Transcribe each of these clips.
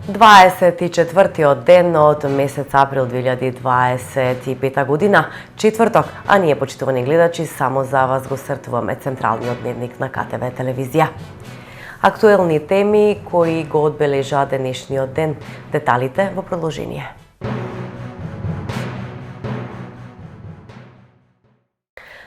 24-тиот ден од месец април 2025 година, четврток, а ние, почитувани гледачи, само за вас го стартуваме централниот дневник на КТВ телевизија. Актуелни теми кои го одбележаа денешниот ден, деталите во продолжение.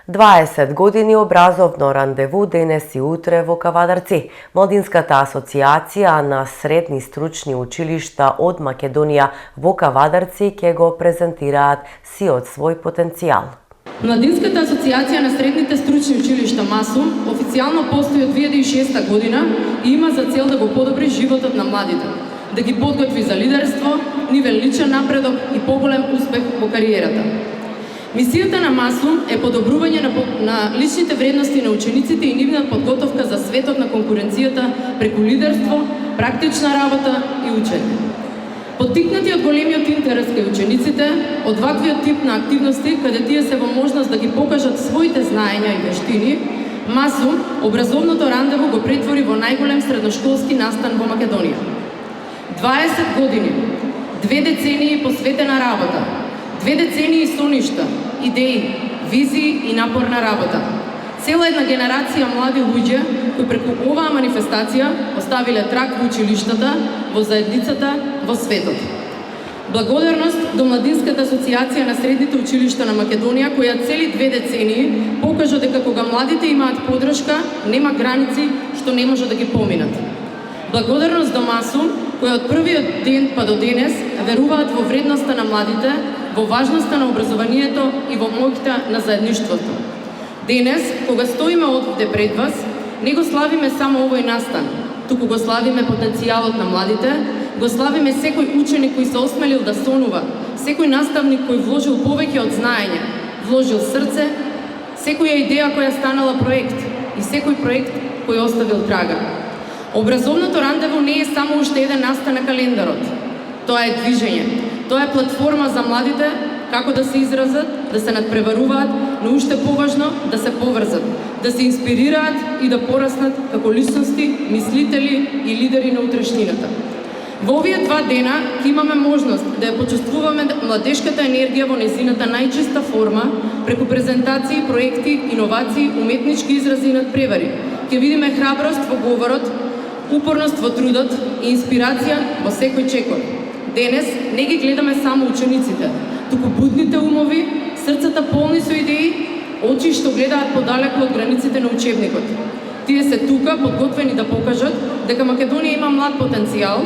Дваесет години образовно рандеву денес и утре во Кавадарци. Младинската асоциација на средни стручни училишта од Македонија во Кавадарци ќе го презентираат сиот свој потенцијал. Младинската асоциација на средните стручни училишта МАСУМ официјално постои од 2006 година и има за цел да го подобри животот на младите, да ги подготви за лидерство, нивен личен напредок и поголем успех во кариерата. Мисијата на МАСУМ е подобрување на личните вредности на учениците и нивната подготовка за светот на конкуренцијата преку лидерство, практична работа и учење. Поттикнати од големиот интерес кај учениците, од ваквиот тип на активности, каде тие се во можност да ги покажат своите знаења и вештини, МАСУМ образовното рандеву го претвори во најголем средношколски настан во Македонија. 20 години, 2 децении посветена работа, 2 децении соништа, идеи, визии и напорна работа. Цела една генерација млади луѓе кои преку оваа манифестација оставиле траг во училиштата, во заедницата, во светот. Благодарност до Младинската асоциација на средните училишта на Македонија, која цели 2 децении покажа дека кога младите имаат подршка, нема граници што не може да ги поминат. Благодарност до МАСУМ, која од првиот ден па до денес веруваат во вредноста на младите, во важноста на образованието и во моќта на заедништвото. Денес, кога стоиме овде пред вас, не го славиме само овој настан, туку го славиме потенцијалот на младите, го славиме секој ученик кој се осмелил да сонува, секој наставник кој вложил повеќе од знаење, вложил срце, секоја идеја која станала проект и секој проект кој оставил трага. Образовното рандеву не е само уште еден настан на календарот. Тоа е движење. Тоа е платформа за младите како да се изразат, да се надпреваруваат, но уште поважно да се поврзат, да се инспирираат и да пораснат како личности, мислители и лидери на утрешнината. Во овие 2 дена ќе имаме можност да ја почувствуваме младешката енергија во незината најчиста форма, преку презентации, проекти, иновации, уметнички изрази и надпревари. Ќе видиме храброст во говорот, упорност во трудот и инспирација во секој чекор. Денес не ги гледаме само учениците, туку будните умови, срцата полни со идеи, очи што гледаат подалеку од границите на учебникот. Тие се тука подготвени да покажат дека Македонија има млад потенцијал,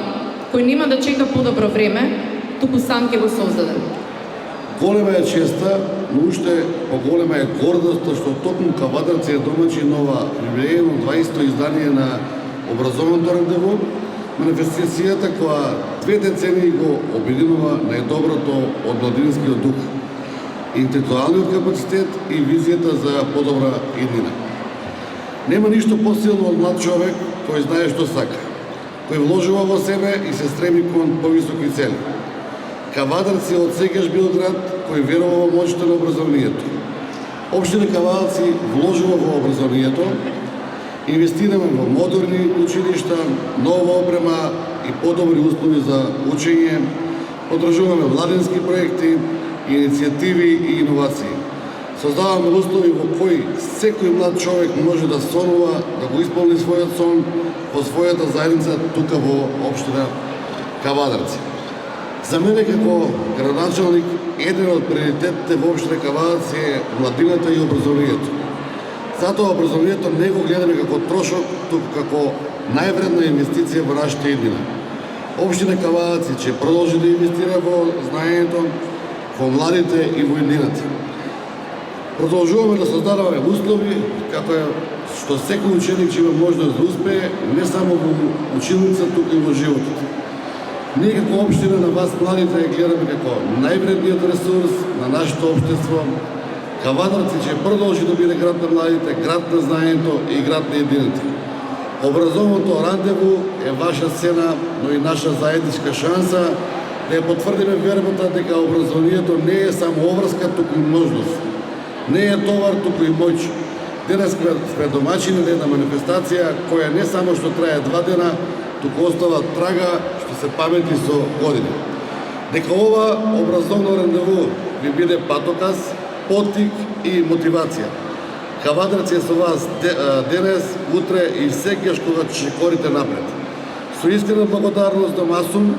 кој нема да чека подобро време, туку сам ќе го создаде. Голема е честа, но уште поголема е гордоста што токму Кавадарци е домаќин нова юбилејно 20-то издание на образовното рандеву, манифестацијата која 2 децении го обединува најдоброто од младинскиот дух, интелектуалниот капацитет и визијата за подобра иднина. Нема ништо посилно од млад човек кој знае што сака, кој вложува во себе и се стреми кон повисоки цели. Кавадарци од секогаш бил град кој верува во моќта на образованието. Општина Кавадарци вложува во образованието, инвестираме во модерни училишта, нова опрема и подобри услови за учење, подржуваме младински проекти, иницијативи и иновации. Создаваме услови во кои секој млад човек може да сонува, да го исполни својот сон во својата заедница тука во општина Кавадарци. За мене како градоначалник, еден од приоритетите во општина Кавадарци е младината и образованието. Затоа образованието не го гледаме како трошок, туку како највредна инвестиција во нашата иднина. Општина Кавадарци ќе продолжи да инвестира во знаењето, во младите и во иднината. Продолжуваме да создаваме услови како што секој ученик ќе има можност да успее не само во училница, туку и во животот. Ние како општина на вас младите гледаме како највредниот ресурс на нашето општество. Кавадарци ќе продолжи да биде град на младите, град на знаењето и град на иднината. Образовното рандеву е ваша сцена, но и наша заедничка шанса да ја потврдиме вербата дека образованието не е само обврска, туку и можност. Не е товар, туку и моќ. Денес сме домаќини на една манифестација која не само што трае 2 дена, туку остава трага што се паметни со години. Дека ова образовно рандеву ви биде патоказ, поттик и мотивација. Кавадарци е со вас денес, утре и секогаш кога ќе корите напред. Со искрена благодарност до МАСУМ,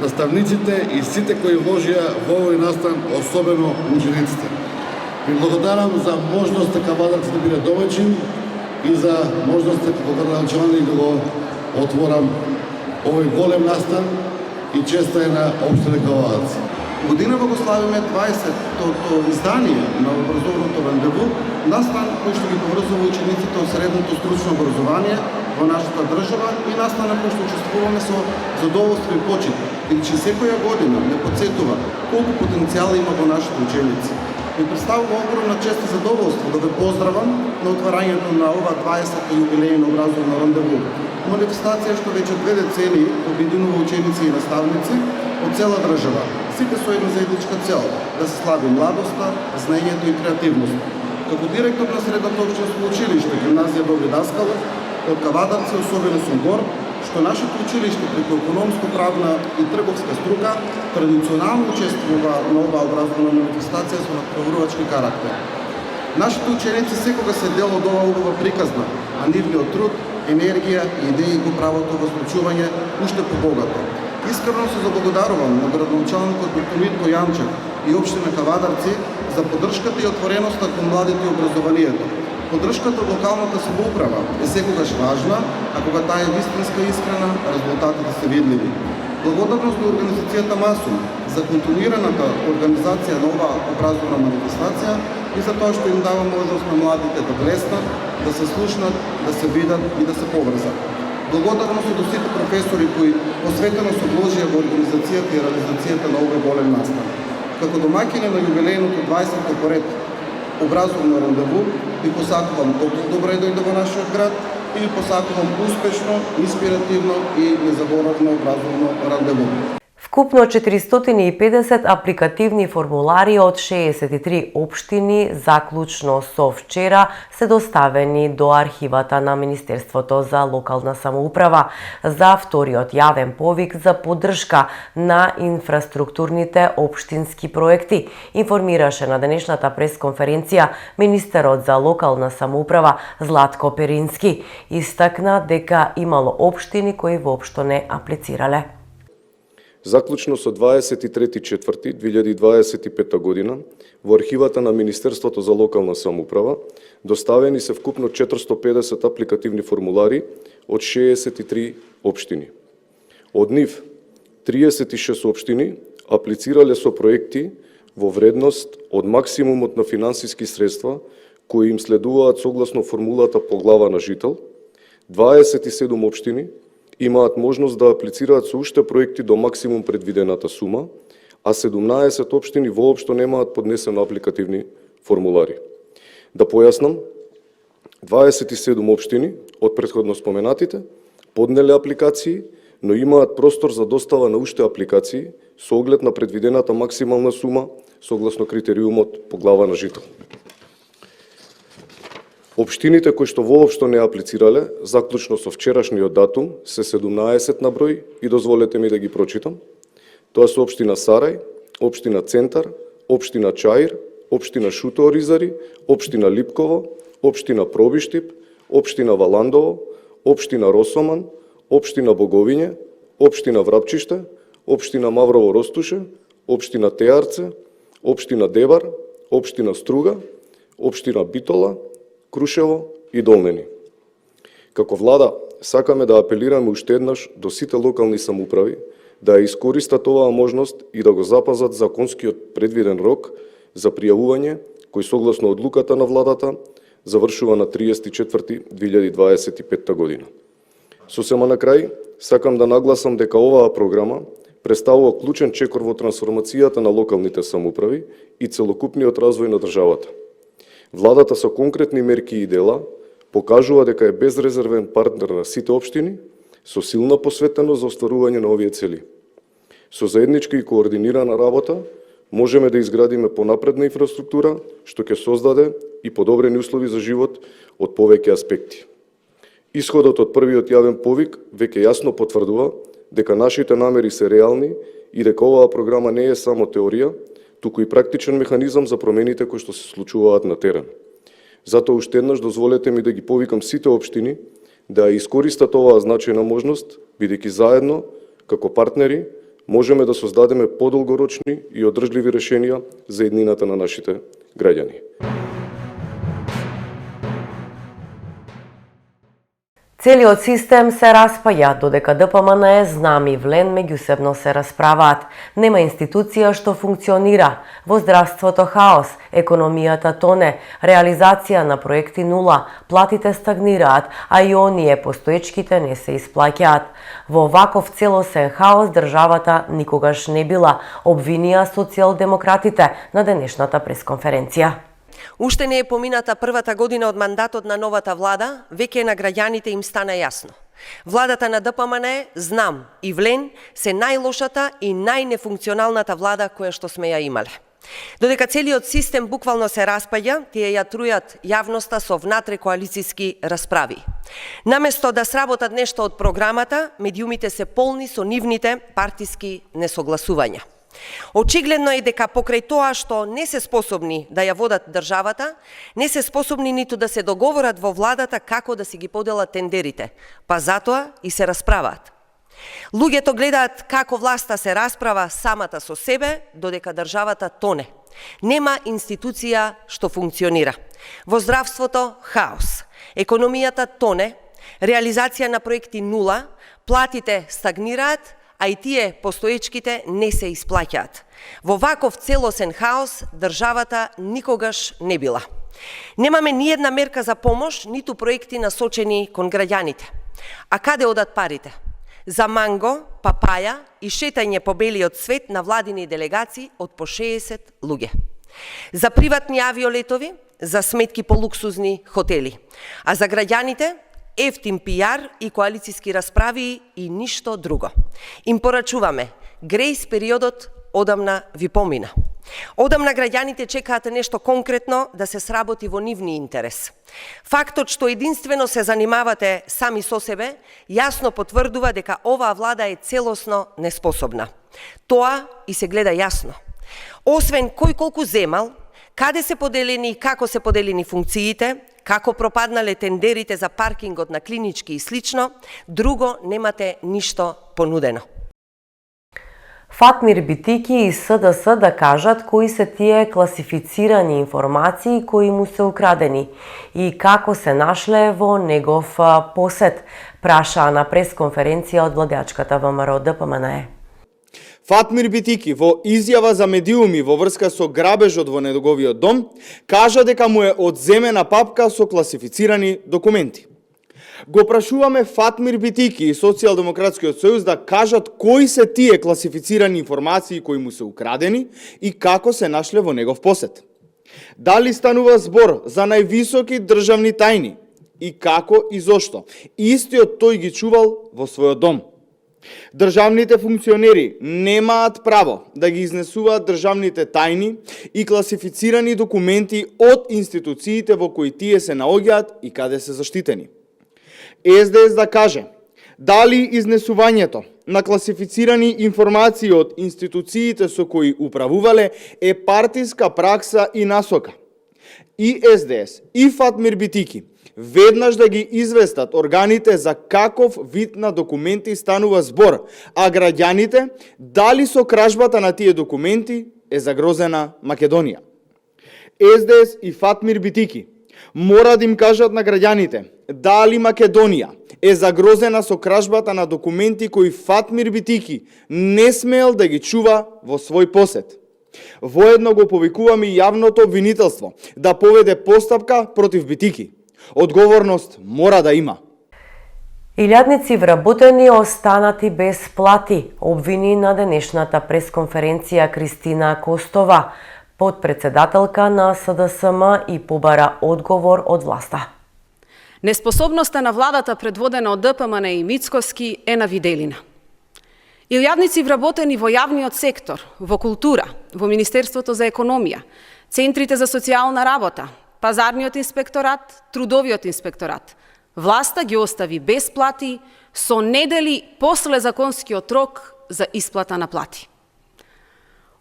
наставниците и сите кои вложија во овој настан, особено учениците. Ви благодарам за можноста Кавадарци да биде домаќин и за можноста како градоначалник да го отворам овој голем настан и честа е на општина Кавадарци. Годинава го славиме 20-то издание на образовното рандеву, настан кој што ги поврзува учениците од средното стручно образование во нашата држава и настан на кој што учествуваме со задоволство и почит, бидејќи секоја година не подсетува колку потенцијал има во нашите ученици. Ми представува огромна чест и задоволство да ве поздравам на отварањето на ова 20-то јубилејно образовно рандеву. Манифестација што веќе 2 децении обединува ученици и наставници од цела држава, сите со една заедничка цел да се слави младоста, знаењето и креативноста. Како директор на Средното општинско училиште Гимназија Добри Даскалов, од Кавадарци особено сум горд што нашето училиште преку економско-правна и трговска струка традиционално учествува на оваа образовна манифестација со надпреварувачки карактер. Нашите ученици секога се дел од оваа убава приказна, а нивниот труд, енергија и идеи го прават ова случување уште побогато. Искрено се заблагодарувам на градоначалникот доктор Митко Јанчев и општина Кавадарци за поддршката и отвореноста кон младите и образованието. Поддршката од локалната самоуправа е секогаш важна, а кога таа е вистинска и искрена, резултатите се видливи. Благодарност до организацијата МАСУМ за континуираната организација на оваа образовна манифестација и за тоа што им дава можност на младите да блеснат, да се слушнат, да се видат и да се поврзат. Благодарност до сите професори кои посветено се вложија во организацијата и реализацијата на овој голем настан. Како домаќини на јубилејното 20-то поред образовно рандеву, ви посакувам топло добро дојде во нашиот град и ви посакувам успешно, инспиративно и незаборавно образовно рандеву. Вкупно 450 апликативни формулари од 63 општини заклучно со вчера се доставени до архивата на Министерството за локална самоуправа за вториот јавен повик за поддршка на инфраструктурните општински проекти, информираше на денешната пресконференција министерот за локална самоуправа Златко Перински. Истакна дека имало општини кои воопшто не аплицирале. Заклучно со 23.4.2025 година во архивата на Министерството за локална самоуправа доставени се вкупно 450 апликативни формулари од 63 општини. Од нив 36 општини аплицирале со проекти во вредност од максимумот на финансиски средства кои им следуваат согласно формулата по глава на жител, 27 општини имаат можност да аплицираат со уште проекти до максимум предвидената сума, а 17 општини воопшто немаат поднесено апликативни формулари. Да појаснам, 27 општини од претходно споменатите поднеле апликации, но имаат простор за достава на уште апликации со оглед на предвидената максимална сума согласно критериумот по глава на жител. Општините кои што воопшто не аплицирале, заклучно со вчерашниот датум, се 17 на број и дозволете ми да ги прочитам. Тоа се општина Сарај, општина Центар, општина Чаир, општина Шуто Оризари, општина Липково, општина Пробиштип, општина Валандово, општина Росоман, општина Боговиње, општина Врапчиште, општина Маврово Ростуше, општина Теарце, општина Дебар, општина Струга, општина Битола, Крушево и Долнени. Како влада, сакаме да апелираме уште еднаш до сите локални самоуправи да ја искористат оваа можност и да го запазат законскиот предвиден рок за пријавување, кој согласно одлуката на владата завршува на 30.4.2025 година. Сосема на крај, сакам да нагласам дека оваа програма представува клучен чекор во трансформацијата на локалните самоуправи и целокупниот развој на државата. Владата со конкретни мерки и дела покажува дека е безрезервен партнер на сите општини со силна посветеност за остварување на овие цели. Со заедничка и координирана работа можеме да изградиме понапредна инфраструктура што ќе создаде и подобрени услови за живот од повеќе аспекти. Исходот од првиот јавен повик веќе јасно потврдува дека нашите намери се реални и дека оваа програма не е само теорија, туку и практичен механизам за промените кои што се случуваат на терен. Затоа уште еднаш дозволете ми да ги повикам сите општини да искористат оваа значајна можност, бидејќи заедно, како партнери, можеме да создадеме подолгорочни и одржливи решенија за еднината на нашите граѓани. Целиот систем се распаја, додека ДПМН, ЗНАМ и ВЛЕН меѓусебно се расправаат. Нема институција што функционира. Во здравството хаос, економијата тоне, реализација на проекти нула, платите стагнираат, а и оние постоечките не се исплаќаат. Во ваков целосен хаос државата никогаш не била, обвинија социјалдемократите на денешната пресконференција. Уште не е помината првата година од мандатот на новата влада, веќе на граѓаните им стана јасно. Владата на ДПМН, ЗНАМ и ВЛЕН се најлошата и најнефункционалната влада која што сме ја имале. Додека целиот систем буквално се распаѓа, тие ја трујат јавноста со внатре-коалициски расправи. Наместо да сработат нешто од програмата, медиумите се полни со нивните партиски несогласувања. Очигледно е дека покрај тоа што не се способни да ја водат државата, не се способни ниту да се договорат во владата како да си ги поделат тендерите, па затоа и се расправаат. Луѓето гледаат како власта се расправа самата со себе, додека државата тоне. Нема институција што функционира. Во здравството хаос, економијата тоне, реализација на проекти нула, платите стагнираат, а и тие постоечките не се исплаќаат. Во ваков целосен хаос државата никогаш не била. Немаме ни една мерка за помош, ниту проекти насочени кон граѓаните. А каде одат парите? За манго, папаја и шетање по белиот свет на владини делегации од по 60 луѓе. За приватни авиолетови, за сметки по луксузни хотели. А за граѓаните ефтин пиар и коалициски расправи и ништо друго. Им порачуваме, грејс периодот одамна ви помина. Одамна граѓаните чекаат нешто конкретно да се сработи во нивни интерес. Фактот што единствено се занимавате сами со себе, јасно потврдува дека оваа влада е целосно неспособна. Тоа и се гледа јасно. Освен кој колку земал, каде се поделени и како се поделени функциите, како пропаднале тендерите за паркингот на клинички и слично, друго немате ништо понудено. Фатмир Битики и СДС да кажат кои се тие класифицирани информации кои му се украдени и како се нашле во негов посет, прашаа на пресконференција од владеачката ВМРО ДПМН. Фатмир Битики во изјава за медиуми во врска со грабежот во неговиот дом, кажа дека му е одземена папка со класифицирани документи. Го прашуваме Фатмир Битики и Социјалдемократскиот сојуз да кажат кои се тие класифицирани информации кои му се украдени и како се нашле во негов посет. Дали станува збор за највисоки државни тајни и како и зошто истиот тој ги чувал во својот дом. Државните функционери немаат право да ги изнесуваат државните тајни и класифицирани документи од институциите во кои тие се наоѓаат и каде се заштитени. СДС да каже дали изнесувањето на класифицирани информации од институциите со кои управувале е партиска пракса и насока. И СДС и Фатмир Битики веднаш да ги известат органите за каков вид на документи станува збор, а граѓаните дали со кражбата на тие документи е загрозена Македонија. СДС и Фатмир Битики мора да им кажат на граѓаните дали Македонија е загрозена со кражбата на документи кои Фатмир Битики не смеел да ги чува во свој посет. Воедно го повикуваме јавното обвинителство да поведе постапка против Битики. Одговорност мора да има. Илјадници вработени останати без плати, обвини на денешната пресконференција Кристина Костова, подпредседателка на СДСМ и побара одговор од власта. Неспособноста на владата предводена од ДПМН и Мицкоски е на виделина. Илјадници вработени во јавниот сектор, во култура, во Министерството за економија, центрите за социјална работа, пазарниот инспекторат, трудовиот инспекторат, власта ги остави без плати со недели после законскиот рок за исплата на плати.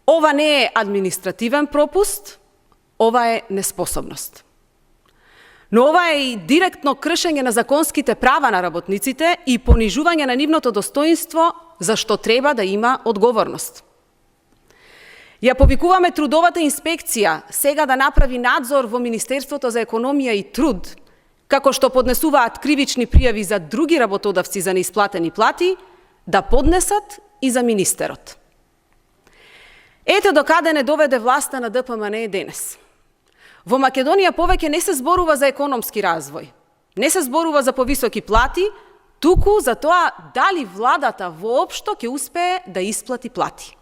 Ова не е административен пропуст, ова е неспособност. Но ова е и директно кршење на законските права на работниците и понижување на нивното достоинство, за што треба да има одговорност. Ја повикуваме трудовата инспекција сега да направи надзор во Министерството за економија и труд, како што поднесуваат кривични пријави за други работодавци за неисплатени плати, да поднесат и за министерот. Ете до каде не доведе власта на ДПМН денес. Во Македонија повеќе не се зборува за економски развој, не се зборува за повисоки плати, туку за тоа дали владата воопшто ќе успее да исплати плати.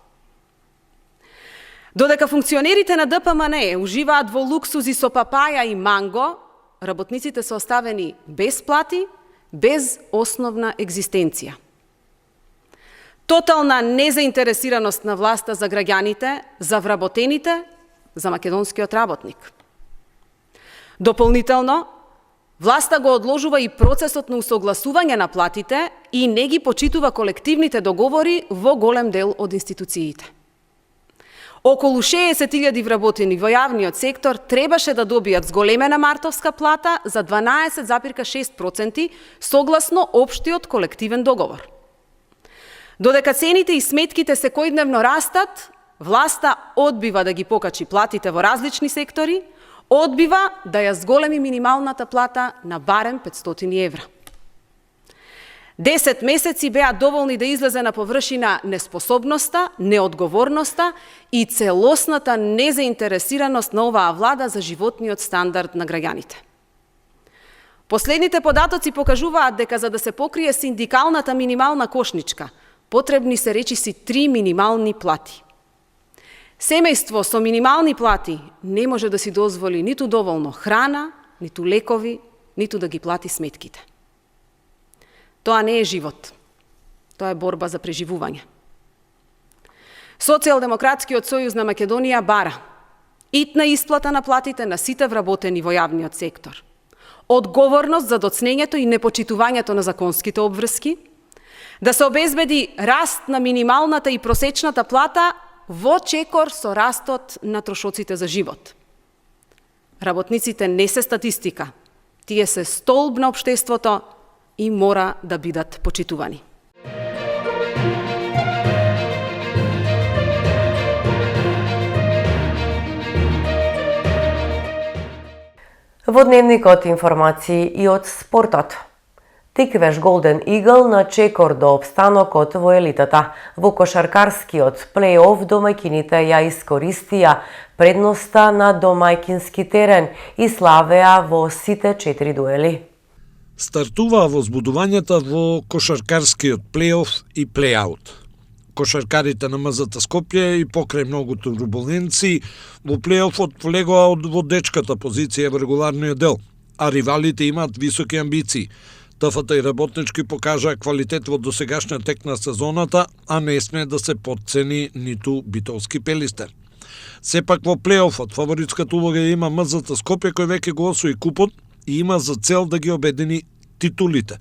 Додека функционерите на ДПМН уживаат во луксузи со папаја и манго, работниците се оставени без плати, без основна екзистенција. Тотална незаинтересираност на власта за граѓаните, за вработените, за македонскиот работник. Дополнително, власта го одложува и процесот на усогласување на платите и не ги почитува колективните договори во голем дел од институциите. Околу 60.000 вработени во јавниот сектор требаше да добијат зголемена мартовска плата за 12,6% согласно општиот колективен договор. Додека цените и сметките секојдневно растат, власта одбива да ги покачи платите во различни сектори, одбива да ја зголеми минималната плата на барем 500 евра. 10 месеци беа доволни да излезе на површина неспособноста, неодговорноста и целосната незаинтересираност на оваа влада за животниот стандард на граѓаните. Последните податоци покажуваат дека за да се покрие синдикалната минимална кошничка, потребни се речиси 3 минимални плати. Семејство со минимални плати не може да си дозволи ниту доволно храна, ниту лекови, ниту да ги плати сметките. Тоа не е живот. Тоа е борба за преживување. Социјалдемократскиот сојуз на Македонија бара итна исплата на платите на сите вработени во јавниот сектор, одговорност за доцнењето и непочитувањето на законските обврски, да се обезбеди раст на минималната и просечната плата во чекор со растот на трошоците за живот. Работниците не се статистика, тие се столб на општеството и мора да бидат почитувани. Во дневникот информации и од спортот. Тиквеш Голден Игл на чекор до опстанокот во елитата. Во кошаркарскиот плей-оф домајкините ја искористија предноста на домајкински терен и славеа во сите 4 дуели. Стартуваа возбудувањата во кошаркарскиот плей-оф и плей-аут. Кошаркарите на МЗТ Скопје и покрај многу турбуленции во плей-офот влегоа од водечката позиција во регуларниот дел, а ривалите имаат високи амбиции. ТФТ и Работнички покажаа квалитет во досегашниот тек на сезоната, а не сме да се потцени ниту Битолски Пелистер. Сепак во плей-офот фаворитската улога има МЗТ Скопје кој веќе го освои купот и има за цел да ги обедини титулите.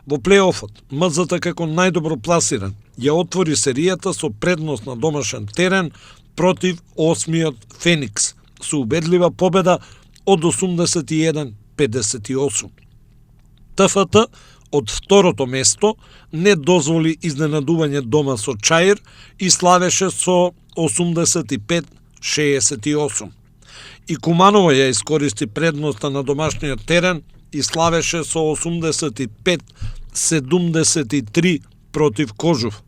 Во плей-офот МЗТ како најдобро пласиран ја отвори серијата со предност на домашен терен против 8-миот Феникс со убедлива победа од 81-58. ТФТ од второто место не дозволи изненадување дома со Чаир и славеше со 85-68. И Куманово ја искористи предноста на домашниот терен и славеше со 85-73 против Кожув.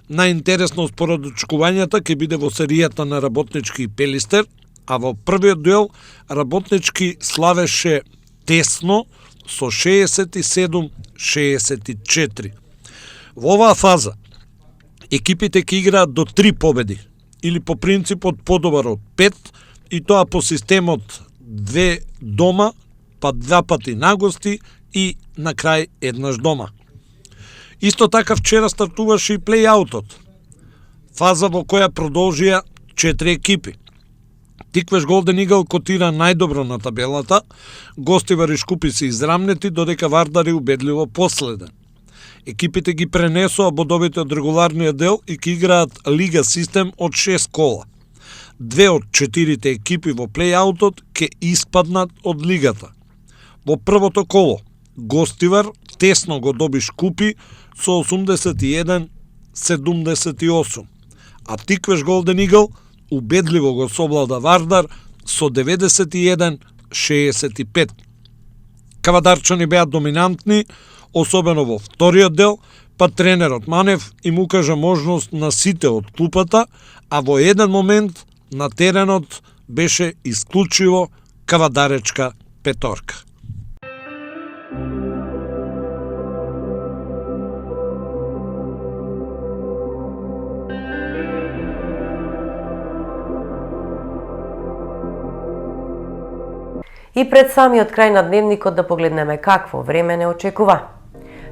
Најинтересно според очекувањата ќе биде во серијата на Работнички и Пелистер, а во првиот дуел Работнички славеше тесно со 67-64. Во оваа фаза екипите ќе играат до 3 победи или по принципот подобар од 5 и тоа по системот 2 дома, па 2 пати на гости и на крај еднаш дома. Исто така вчера стартуваше и плей-аутот, фаза во која продолжија 4 екипи. Тиквеш Голден Игл котира најдобро на табелата, Гостивар и Шкупи се израмнети, додека Вардар е убедливо последен. Екипите ги пренесоа бодовите од регуларниот дел и ќе играат лига систем од 6 кола. 2 од 4 екипи во плејаутот ќе испаднат од лигата. Во првото коло, Гостивар тесно го доби Шкупи со 81-78, а Тиквеш Голден Игл убедливо го совлада Вардар со 91-65. Кавадарчани беа доминантни, особено во вториот дел, па тренерот Манев им укажа можност на сите од клупата, а во еден момент на теренот беше исклучиво кавадаречка петорка. И пред самиот крај на дневникот да погледнеме какво време не очекува.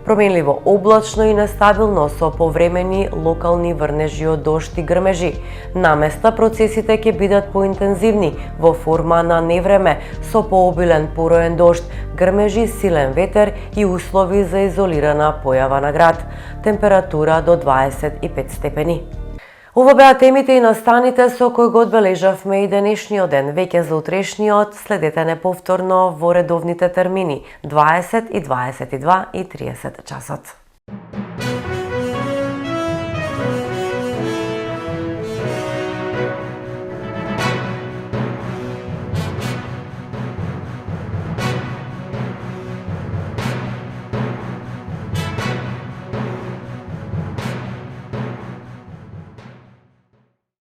Променливо облачно и нестабилно со повремени локални врнежи од дожд и грмежи. Наместа процесите ќе бидат поинтензивни во форма на невреме со пообилен пороен дожд, грмежи, силен ветер и услови за изолирана појава на град. Температура до 25 степени. Ова беа темите и настаните со кои го одбележавме и денешниот ден. Веќе за утрешниот следете не повторно во редовните термини 20 и 22 и 30 часот.